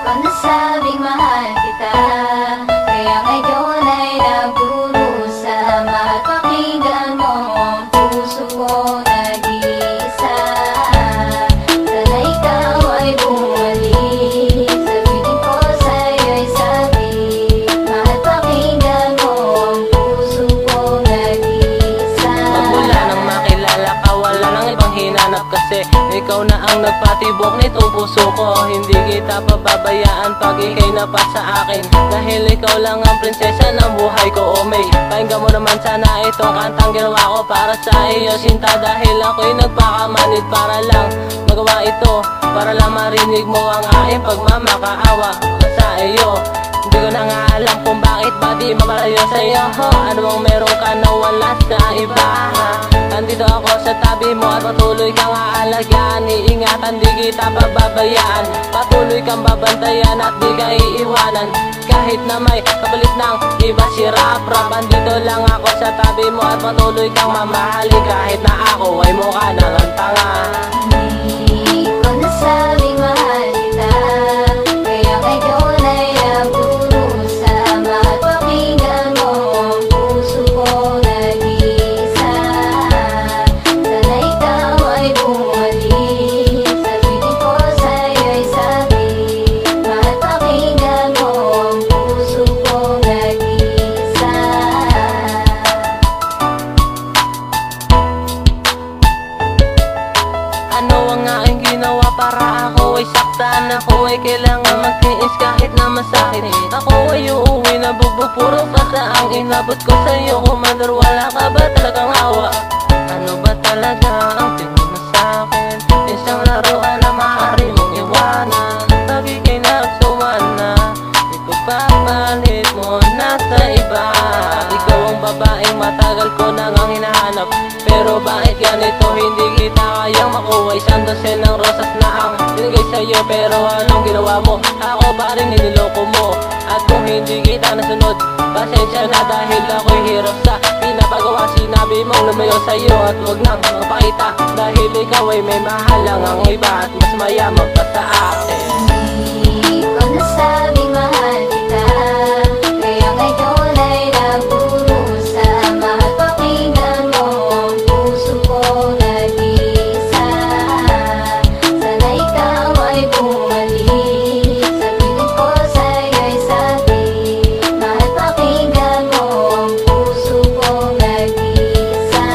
ko nasabing mahal kita, kaya ngayon ay nagdurusa. Mahal, pakinggan mo ang puso ko nag-iisa. Sana ikaw ay bumalik sa piling ko, sa'yo'y sabi. Mahal, pakinggan mo ang puso ko nag-iisa. Magmula nang makilala ka, wala nang ibang hinanap, kasi ikaw na ang nagpatibok nitong puso ko. Hindi kita pababayaan pag ikay napat sa akin, dahil ikaw lang ang prinsesa ng buhay ko. O May, pakinggan mo naman sana itong kantang ginawa ko para sa iyo, sinta. Dahil ako'y nagpakamanid para lang magawa ito, para lang marinig mo ang aking pagmamakaawa sa iyo. Hindi ko na nga alam kung bakit ba di mapalayo sa'yo. Ano bang meron ka na wala sa iba? Nandito ako sa tabi mo at patuloy kang aalagaan. Iingatan, di kita pababayaan. Patuloy kang babantayan at di ka iiwanan. Kahit na may kapalit ng iba si rap-rap, andito lang ako sa tabi mo at patuloy kang mamahalin. Kahit na ako ay mukha ng tanga. Hindi ko nasabing mahal kita, kaya ngayon ay nagdurusa. Mahal, pakinggan mo ang puso ko nag-iisa. Sana ikaw ay bumalik sa piling ko, sa'yo'y sabi. Mahal, pakinggan mo ang puso ko nag-iisa. Ano ang aking ginawa para ako ay saktan? Ako ay kailangan magtiis kahit na masakit. Ako ay uuwi na bugbog, puro kasa ang inabot ko sa'yo. Commander, wala ka ba talagang hawa? Ano ba talaga ang tingin mo sa'kin? Isang laruan na maaari mong iwanan. Lagi kay nagsuwan na ipagpapalit mo na sa iba. Ikaw ang babaeng matagal ko nang ang hinahanap, pero bakit ganito hindi kita kayang makuha? Isang dosen ng rosas na ang binigay sa'yo, pero anong ginawa mo? Ako pa rin niloloko mo. At kung hindi kita nasunod, pasensya na, dahil ako'y hirap sa pinapagawa. Sinabi mong lumayo sa'yo at huwag nang magpakita, dahil ikaw ay may mahalang ang iba at mas mayaman pa sa akin. Hindi ko nasabing mahal kita, kaya ngayon ay nagdurusa. Mahal, pakinggan mo ang puso ko nag-iisa. Sana ikaw ay bumalik sa piling ko, sa'yo'y sabi. Mahal, pakinggan mo ang puso ko nag-iisa.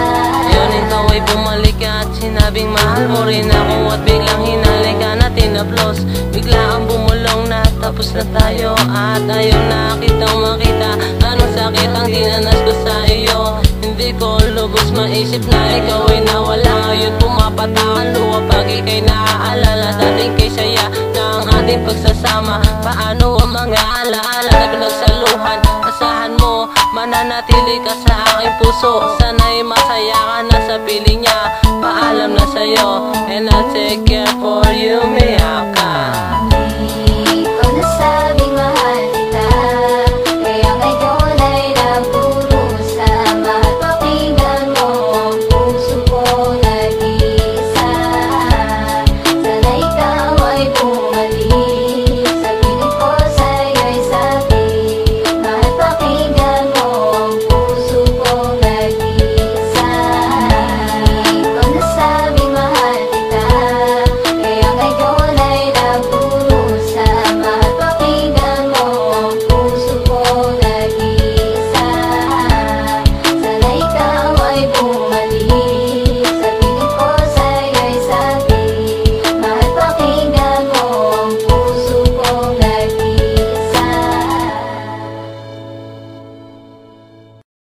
Yun, ikaw ay bumalik at sinabing mahal mo rin ako, at biglang hinalik ka na tinaplos. Bigla ang bumulong na tapos na tayo, at ayaw na kitang makita. Anong sakit ang dinanas ko sa iyo? Hindi ko lubos maisip na ikaw ay nawala. Ngayon pumapatak ang luha pag ika'y naaalala. Dating kay saya na ang ating pagsasama. Paano ang mga alaala na pinagsaluhan? Asahan mo, mananatili ka sa aking puso. Sana'y masaya ka na sa piling niya. Paalam na sa'yo, and I'll take care for you, May.